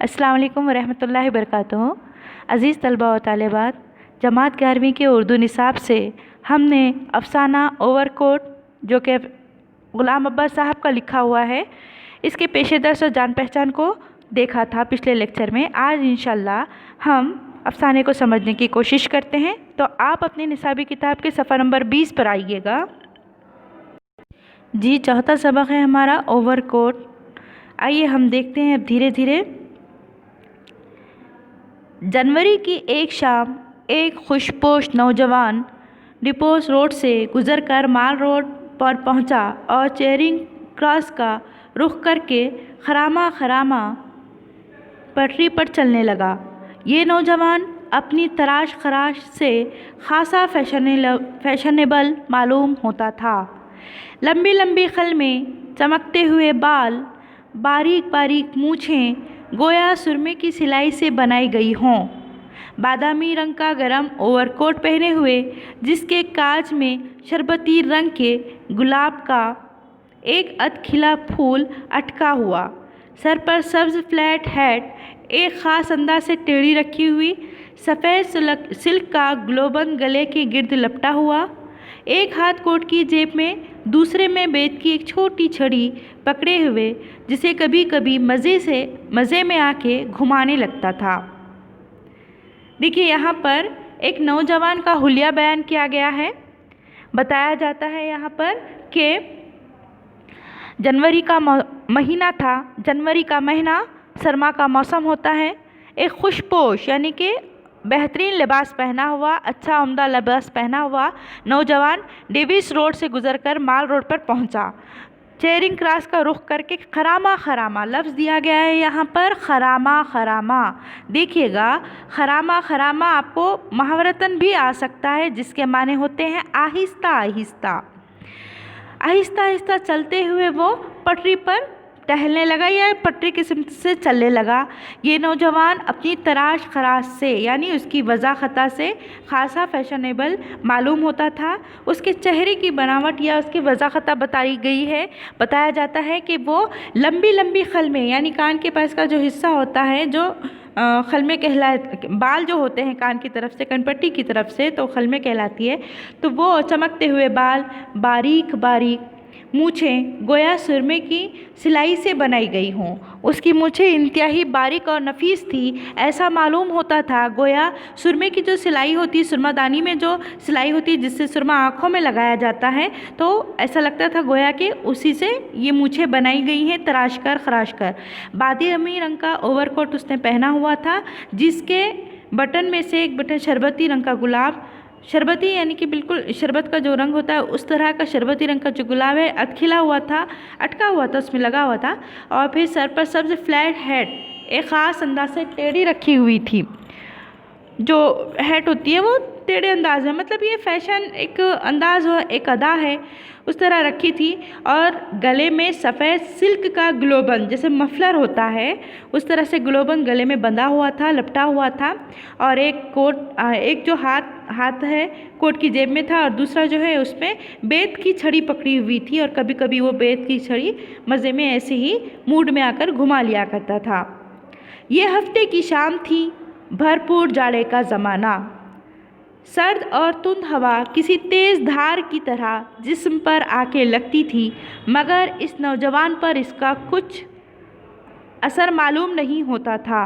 अस्सलाम वालेकुम वरहमतुल्लाहि वबरकातुहू। अज़ीज़ तलबा व तालिबात, जमात 11वीं के उर्दू निसाब से हमने अफ़साना ओवरकोट जो कि ग़ुलाम अब्बास साहब का लिखा हुआ है, इसके पेशेदर्स और जान पहचान को देखा था पिछले लेक्चर में। आज इंशाल्लाह हम अफ़साने को समझने की कोशिश करते हैं। तो आप अपनी निसाबी किताब के सफ़ा नंबर 20 पर आइएगा। जी, चौथा सबक है हमारा ओवरकोट। आइए हम देखते हैं अब धीरे धीरे। जनवरी की एक शाम एक खुशपोश नौजवान डिपोस रोड से गुजरकर माल रोड पर पहुंचा और चेरिंग क्रॉस का रुख करके खरामा खरामा पटरी पर चलने लगा। ये नौजवान अपनी तराश खराश से खासा फैशनेबल मालूम होता था। लंबी लंबी खल में चमकते हुए बाल, बारीक बारीक मूछें गोया सुरमे की सिलाई से बनाई गई हों। बादामी रंग का गरम ओवरकोट पहने हुए, जिसके काज में शरबती रंग के गुलाब का एक अधखिला फूल अटका हुआ। सर पर सब्ज़ फ्लैट हैट एक ख़ास अंदाज से टेढ़ी रखी हुई, सफ़ेद सिल्क का ग्लोबन गले के गिर्द लपटा हुआ। एक हाथ कोट की जेब में, दूसरे में बेत की एक छोटी छड़ी पकड़े हुए, जिसे कभी कभी मज़े में आके घुमाने लगता था। देखिए, यहाँ पर एक नौजवान का हुलिया बयान किया गया है। बताया जाता है यहाँ पर कि जनवरी का महीना था। जनवरी का महीना सरमा का मौसम होता है। एक खुशपोश यानी कि बेहतरीन लिबास पहना हुआ, अच्छा उम्दा लिबास पहना हुआ नौजवान डेविस रोड से गुजरकर माल रोड पर पहुंचा। चेरिंग क्रॉस का रुख करके खरामा खरामा लफ्ज़ दिया गया है यहाँ पर, खरामा खरामा। देखिएगा, खरामा खरामा आपको मुहावरतन भी आ सकता है, जिसके माने होते हैं आहिस्ता आहिस्ता। आहिस्ता आहिस्ता चलते हुए वो पटरी पर टहलने लगा या पटरी किस्म से चलने लगा। ये नौजवान अपनी तराश खराश से यानी उसकी वज़ाख़ता से खासा फैशनेबल मालूम होता था। उसके चेहरे की बनावट या उसकी वज़ाख़ता बताई गई है। बताया जाता है कि वो लंबी लंबी खल में यानी कान के पास का जो हिस्सा होता है, जो खल में बाल जो होते हैं कान की तरफ से, कनपट्टी की तरफ से, तो खल में कहलाती है। तो वो चमकते हुए बाल, बारीक बारीक मूछें गोया सुरमे की सिलाई से बनाई गई हों। उसकी मूछें इंतहाई बारीक और नफीस थी। ऐसा मालूम होता था गोया सुरमे की जो सिलाई होती है, सुरमादानी में जो सिलाई होती है जिससे सुरमा आँखों में लगाया जाता है, तो ऐसा लगता था गोया कि उसी से ये मूछें बनाई गई हैं, तराश कर खराश कर। बादामी रंग का ओवरकोट उसने पहना हुआ था, जिसके बटन में से एक बटन शरबती रंग का गुलाब, शरबती यानी कि बिल्कुल शरबत का जो रंग होता है उस तरह का शरबती रंग का जो गुलाब है अटखिला हुआ था, अटका हुआ था, उसमें लगा हुआ था। और फिर सर पर सब्ज़ फ्लैट हैट एक ख़ास अंदाज से टेढ़ी रखी हुई थी। जो हैट होती है वो टेढ़े अंदाज में, मतलब ये फैशन एक अंदाज हो, एक अदा है, उस तरह रखी थी। और गले में सफ़ेद सिल्क का ग्लोबन, जैसे मफलर होता है उस तरह से ग्लोबन गले में बंधा हुआ था, लपटा हुआ था। और एक जो हाथ है कोट की जेब में था और दूसरा जो है उसमें बेत की छड़ी पकड़ी हुई थी। और कभी कभी वो बेत की छड़ी मज़े में ऐसे ही मूड में आकर घुमा लिया करता था। ये हफ्ते की शाम थी, भरपूर जाड़े का ज़माना। सर्द और तुंद हवा किसी तेज़ धार की तरह जिस्म पर आके लगती थी, मगर इस नौजवान पर इसका कुछ असर मालूम नहीं होता था।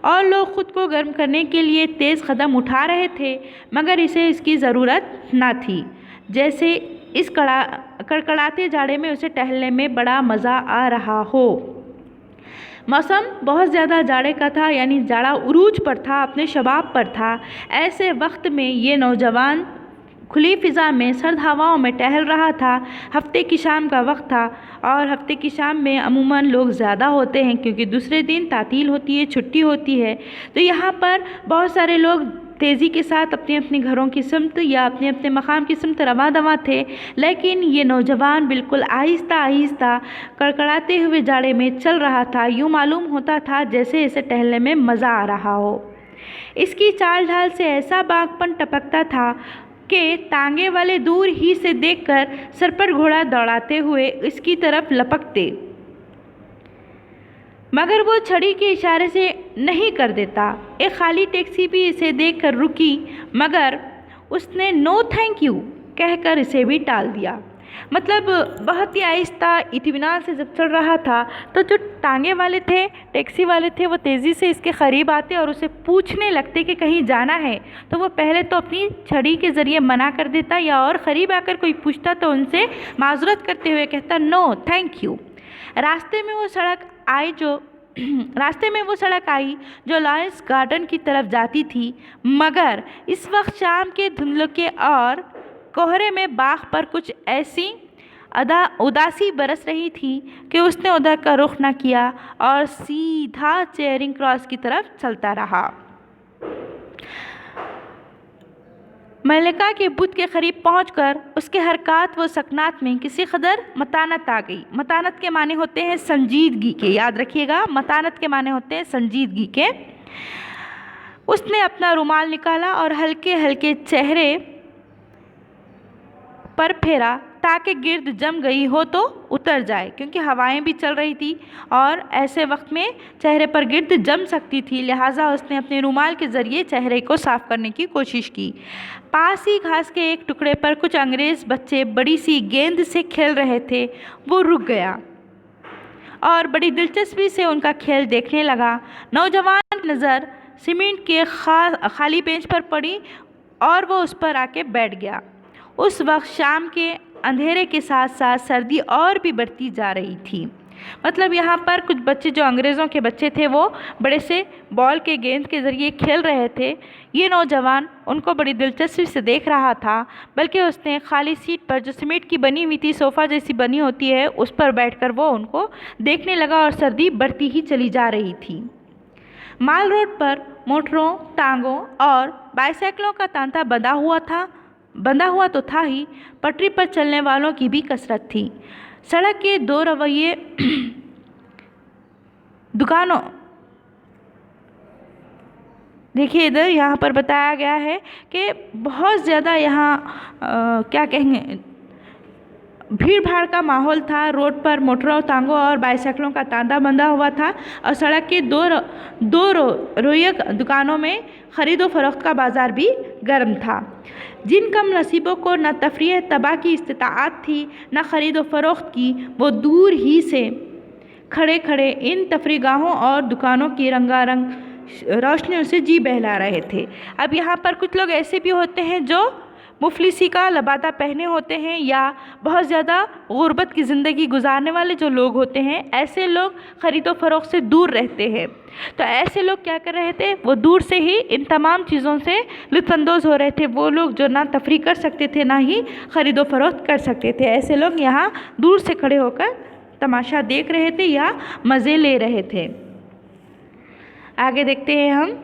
और लोग ख़ुद को गर्म करने के लिए तेज़ कदम उठा रहे थे, मगर इसे इसकी ज़रूरत न थी। जैसे इस कड़कड़ाते जाड़े में उसे टहलने में बड़ा मज़ा आ रहा हो। मौसम बहुत ज़्यादा जाड़े का था, यानी जाड़ा उरूज पर था, अपने शबाब पर था। ऐसे वक्त में ये नौजवान खुली फ़िज़ा में सर्द हवाओं में टहल रहा था। हफ्ते की शाम का वक्त था और हफ्ते की शाम में अमूमन लोग ज़्यादा होते हैं, क्योंकि दूसरे दिन तातील होती है, छुट्टी होती है। तो यहाँ पर बहुत सारे लोग तेज़ी के साथ अपने अपने घरों की सिमत या अपने अपने मकाम की सिमत रवा दवा थे। लेकिन ये नौजवान बिल्कुल आहिस्ता आहिस्ता कड़कड़ाते हुए जाड़े में चल रहा था। यूँ मालूम होता था जैसे इसे टहलने में मज़ा आ रहा हो। इसकी चाल ढाल से ऐसा बागपन टपकता था कि तांगे वाले दूर ही से देखकर सर पर घोड़ा दौड़ाते हुए इसकी तरफ लपकते। मगर वो छड़ी के इशारे से नहीं कर देता। एक खाली टैक्सी भी इसे देखकर रुकी, मगर उसने नो थैंक यू कहकर इसे भी टाल दिया। मतलब बहुत ही आहिस्ता इत्मीनान से जब चल रहा था तो जो टांगे वाले थे, टैक्सी वाले थे, वो तेज़ी से इसके क़रीब आते और उसे पूछने लगते कि कहीं जाना है। तो वो पहले तो अपनी छड़ी के ज़रिए मना कर देता, या और क़रीब आकर कोई पूछता तो उनसे माज़रत करते हुए कहता नो थैंक यू। रास्ते में वो सड़क आई जो लॉरेंस गार्डन की तरफ जाती थी, मगर इस वक्त शाम के धुंधलके और कोहरे में बाग पर कुछ ऐसी उदासी बरस रही थी कि उसने उधर का रुख न किया और सीधा चेरिंग क्रॉस की तरफ चलता रहा। मल्लिका के बुत के करीब पहुंचकर उसके हरकत व सकनात में किसी कदर मतानत आ गई। मतानत के माने होते हैं संजीदगी के, याद रखिएगा, मतानत के माने होते हैं संजीदगी के। उसने अपना रुमाल निकाला और हल्के हल्के चेहरे पर फेरा ताकि गिर्द जम गई हो तो उतर जाए, क्योंकि हवाएं भी चल रही थी और ऐसे वक्त में चेहरे पर गिर्द जम सकती थी। लिहाजा उसने अपने रुमाल के ज़रिए चेहरे को साफ़ करने की कोशिश की। पास ही घास के एक टुकड़े पर कुछ अंग्रेज़ बच्चे बड़ी सी गेंद से खेल रहे थे। वो रुक गया और बड़ी दिलचस्पी से उनका खेल देखने लगा। नौजवान की नज़र सीमेंट के खाली बेंच पर पड़ी और वो उस पर आके बैठ गया। उस वक्त शाम के अंधेरे के साथ साथ सर्दी और भी बढ़ती जा रही थी। मतलब यहाँ पर कुछ बच्चे जो अंग्रेज़ों के बच्चे थे वो बड़े से बॉल के गेंद के ज़रिए खेल रहे थे। ये नौजवान उनको बड़ी दिलचस्पी से देख रहा था, बल्कि उसने खाली सीट पर जो सीमेंट की बनी हुई थी, सोफ़ा जैसी बनी होती है, उस पर बैठकर वो उनको देखने लगा और सर्दी बढ़ती ही चली जा रही थी। माल रोड पर मोटरों, टांगों और बाइसाइकिलों का तांता बंधा हुआ तो था ही, पटरी पर चलने वालों की भी कसरत थी। सड़क के दो रवैये दुकानों, देखिए इधर यहाँ पर बताया गया है कि बहुत ज़्यादा यहाँ क्या कहेंगे, भीड़ भाड़ का माहौल था। रोड पर मोटरों, टांगों और बाइसाइकिलों का तांता बंधा हुआ था और सड़क के दो रोइया दुकानों में ख़रीदो फरोख्त का बाज़ार भी गर्म था। जिन कम नसीबों को न तफरीह तबाह की इस्तिताअत थी न ख़रीदो फरोख्त की, वो दूर ही से खड़े खड़े इन तफरीगाहों और दुकानों की रंगारंग रोशनियों से जी बहला रहे थे। अब यहाँ पर कुछ लोग ऐसे भी होते हैं जो मुफलिसी का लबादा पहने होते हैं, या बहुत ज़्यादा गुर्बत की ज़िंदगी गुजारने वाले जो लोग होते हैं, ऐसे लोग ख़रीदो फरोख्त से दूर रहते हैं। तो ऐसे लोग क्या कर रहे थे, वो दूर से ही इन तमाम चीज़ों से लुत्फ़अंदोज़ हो रहे थे। वो लोग जो ना तफरी कर सकते थे ना ही ख़रीदो फरोख्त कर सकते थे, ऐसे लोग यहाँ दूर से खड़े होकर तमाशा देख रहे थे या मज़े ले रहे थे। आगे देखते हैं हम।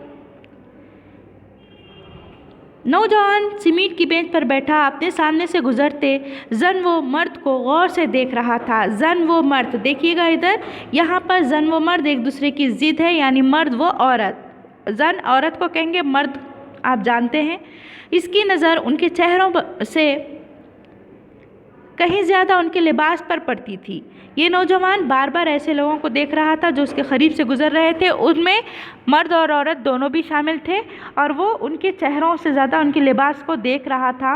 नौजवान सीमेंट की बेंच पर बैठा अपने सामने से गुजरते जन व मर्द को गौर से देख रहा था। जन व मर्द, देखिएगा इधर, यहाँ पर जन व मर्द एक दूसरे की ज़िद है, यानी मर्द व औरत। जन औरत को कहेंगे, मर्द आप जानते हैं। इसकी नज़र उनके चेहरों से कहीं ज़्यादा उनके लिबास पर पड़ती थी। ये नौजवान बार बार ऐसे लोगों को देख रहा था जो उसके करीब से गुजर रहे थे। उनमें मर्द और औरत दोनों भी शामिल थे और वो उनके चेहरों से ज़्यादा उनके लिबास को देख रहा था।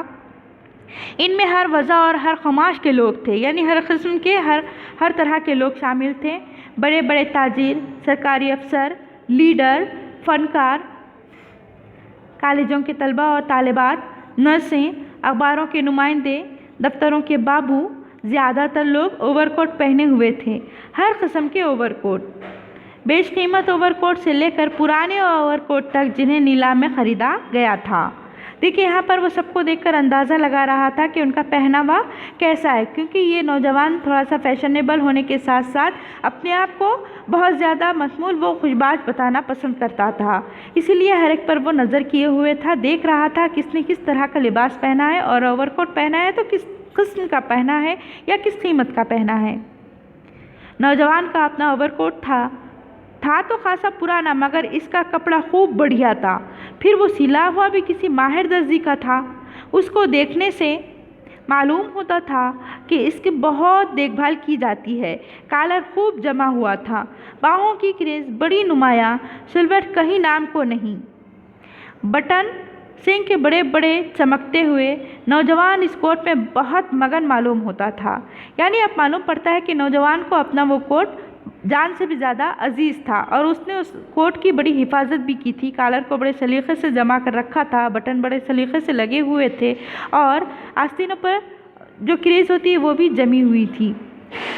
इनमें हर वज़ह और हर खमाश के लोग थे, यानी हर किस्म के हर तरह के लोग शामिल थे। बड़े बड़े ताजिर, सरकारी अफसर, लीडर, फ़नकार, कॉलेजों के तलबा और तालिबात, नर्सें, अखबारों के नुमाइंदे, दफ्तरों के बाबू। ज़्यादातर लोग ओवरकोट पहने हुए थे, हर किस्म के ओवरकोट, बेशकीमत ओवरकोट से लेकर पुराने ओवरकोट तक जिन्हें नीलाम में ख़रीदा गया था। देखिए यहाँ पर वो सबको देखकर अंदाज़ा लगा रहा था कि उनका पहनावा कैसा है, क्योंकि ये नौजवान थोड़ा सा फैशनेबल होने के साथ साथ अपने आप को बहुत ज़्यादा मशमूल व खुशबाश बताना पसंद करता था। इसीलिए हर एक पर वो नज़र किए हुए था, देख रहा था किसने किस तरह का लिबास पहना है और ओवरकोट पहना है तो किस किस्म का पहना है या किस कीमत का पहना है। नौजवान का अपना ओवरकोट था तो खासा पुराना, मगर इसका कपड़ा खूब बढ़िया था। फिर वो सिला हुआ भी किसी माहिर दर्जी का था। उसको देखने से मालूम होता था कि इसकी बहुत देखभाल की जाती है। कॉलर खूब जमा हुआ था, बाहों की क्रेज बड़ी नुमायाँ, सिलवट कहीं नाम को नहीं। बटन सिंह के बड़े बड़े चमकते हुए नौजवान इस कोट में बहुत मगन मालूम होता था। यानी अब मालूम पड़ता है कि नौजवान को अपना वो कोट जान से भी ज़्यादा अजीज़ था और उसने उस कोट की बड़ी हिफाजत भी की थी। कॉलर को बड़े सलीक़े से जमा कर रखा था, बटन बड़े सलीक़े से लगे हुए थे और आस्तीनों पर जो क्रेज़ होती है वो भी जमी हुई थी।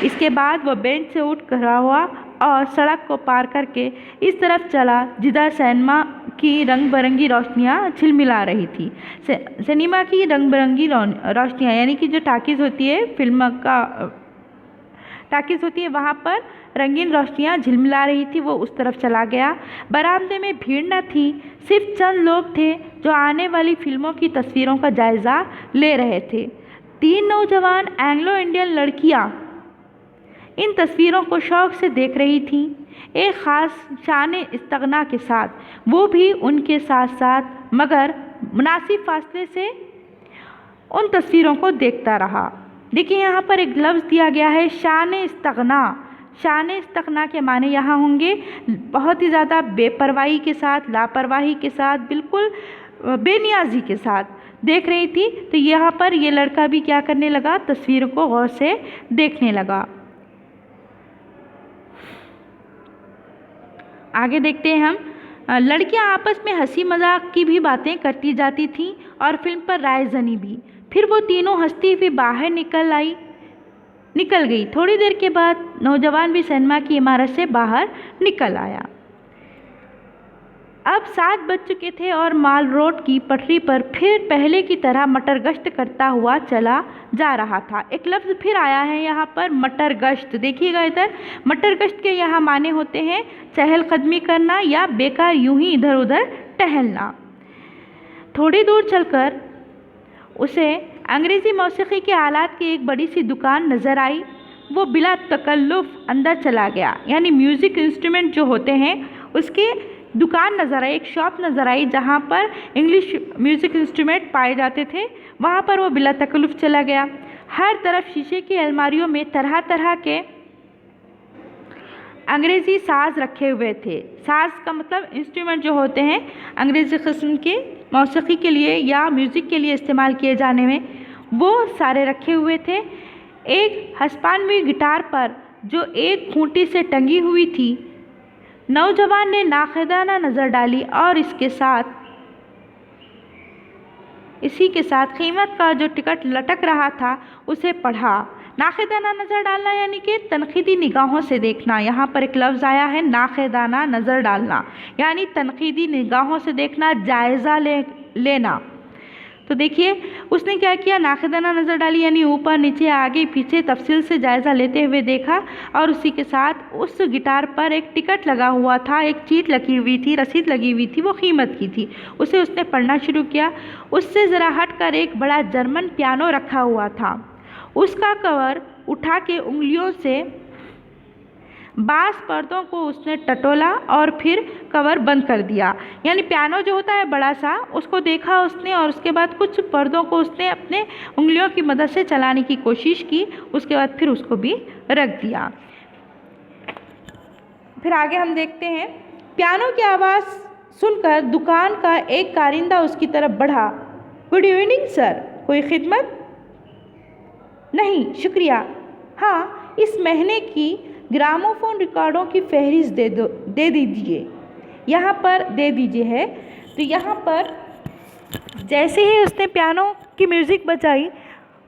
इसके बाद वह बेंच से उठ खड़ा हुआ और सड़क को पार करके इस तरफ चला जिधर सिनेमा की रंग बिरंगी रोशनियाँ झिलमिला रही थी। सिनेमा की रंग बिरंगी रोशनियाँ यानी कि जो टाकीज़ होती है, फिल्म का टाकीज़ होती है, वहाँ पर रंगीन रोशनियाँ झिलमिला रही थी। वो उस तरफ चला गया। बरामदे में भीड़ न थी, सिर्फ चंद लोग थे जो आने वाली फिल्मों की तस्वीरों का जायज़ा ले रहे थे। 3 नौजवान एंग्लो इंडियन लड़कियाँ इन तस्वीरों को शौक़ से देख रही थीं, एक ख़ास शान इस्तग़ना के साथ। वो भी उनके साथ साथ मगर मुनासिब फासले से उन तस्वीरों को देखता रहा। देखिए यहाँ पर एक लफ्ज़ दिया गया है, शान इस्तग़ना। शान इस्तग़ना के माने यहाँ होंगे बहुत ही ज़्यादा बेपरवाही के साथ, लापरवाही के साथ, बिल्कुल बेनियाजी के साथ देख रही थी। तो यहाँ पर ये लड़का भी क्या करने लगा, तस्वीरों को गौर से देखने लगा। आगे देखते हैं हम। लड़कियां आपस में हंसी मजाक की भी बातें करती जाती थीं और फिल्म पर राय जनी भी। फिर वो तीनों हंसती हुई बाहर निकल गई। थोड़ी देर के बाद नौजवान भी सिनेमा की इमारत से बाहर निकल आया। अब 7 बज चुके थे और माल रोड की पटरी पर फिर पहले की तरह मटर गश्त करता हुआ चला जा रहा था। एक लफ्ज़ फिर आया है यहाँ पर, मटर गश्त। देखिएगा इधर, मटर गश्त के यहाँ माने होते हैं चहलकदमी करना या बेकार यूं ही इधर उधर टहलना। थोड़ी दूर चलकर उसे अंग्रेज़ी मौसीकी के आलात की एक बड़ी सी दुकान नज़र आई। वो बिला तकल्लुफ़ अंदर चला गया। यानी म्यूज़िक इंस्ट्रूमेंट जो होते हैं उसके दुकान नज़र आई, एक शॉप नज़र आई जहाँ पर इंग्लिश म्यूज़िक इंस्ट्रूमेंट पाए जाते थे। वहाँ पर वो बिला तकल्लुफ़ चला गया। हर तरफ शीशे की अलमारियों में तरह तरह के अंग्रेज़ी साज रखे हुए थे। साज का मतलब इंस्ट्रूमेंट जो होते हैं अंग्रेज़ी किस्म के मौसीकी के लिए या म्यूज़िक के लिए इस्तेमाल किए जाने में, वो सारे रखे हुए थे। एक हस्पानवी गिटार पर जो एक खूंटी से टंगी हुई थी, नौजवान ने नाखुदाना नज़र डाली और इसी के साथ कीमत का जो टिकट लटक रहा था उसे पढ़ा। नाखुदाना नज़र डालना यानी कि तनकीदी निगाहों से देखना। यहाँ पर एक लफ्ज़ आया है नाखुदाना नज़र डालना, यानी तनकीदी निगाहों से देखना, जायज़ा लेना। तो देखिए उसने क्या किया, नाखुदाना नज़र डाली यानी ऊपर नीचे आगे पीछे तफसील से जायज़ा लेते हुए देखा और उसी के साथ उस गिटार पर एक टिकट लगा हुआ था, एक चीट लगी हुई थी, रसीद लगी हुई थी, वो कीमत की थी। उसे उसने पढ़ना शुरू किया। उससे ज़रा हटकर एक बड़ा जर्मन पियानो रखा हुआ था। उसका कवर उठा के उंगलियों से बास पर्दों को उसने टटोला और फिर कवर बंद कर दिया। यानी पियानो जो होता है बड़ा सा, उसको देखा उसने और उसके बाद कुछ पर्दों को उसने अपने उंगलियों की मदद से चलाने की कोशिश की। उसके बाद फिर उसको भी रख दिया। फिर आगे हम देखते हैं। पियानो की आवाज़ सुनकर दुकान का एक कारिंदा उसकी तरफ बढ़ा। गुड इवनिंग सर, कोई खिदमत? नहीं शुक्रिया। हाँ, इस महीने की ग्रामोफोन रिकॉर्डों की फहरिस्त दे दीजिए। यहाँ पर दे दीजिए है। तो यहाँ पर जैसे ही उसने पियानो की म्यूज़िक बजाई,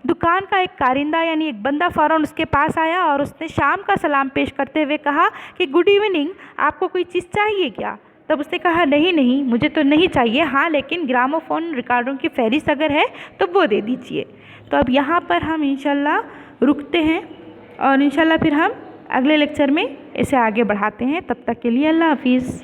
दुकान का एक कारिंदा यानी एक बंदा फ़ौरन उसके पास आया और उसने शाम का सलाम पेश करते हुए कहा कि गुड इवनिंग, आपको कोई चीज़ चाहिए क्या? तब उसने कहा नहीं मुझे तो नहीं चाहिए, हाँ लेकिन ग्रामोफोन रिकॉर्डों की फहरिस्त अगर है तो वो दे दीजिए। तो अब यहाँ पर हम इंशाल्लाह रुकते हैं और इंशाल्लाह फिर हम अगले लेक्चर में इसे आगे बढ़ाते हैं। तब तक के लिए अल्लाह हाफिज़।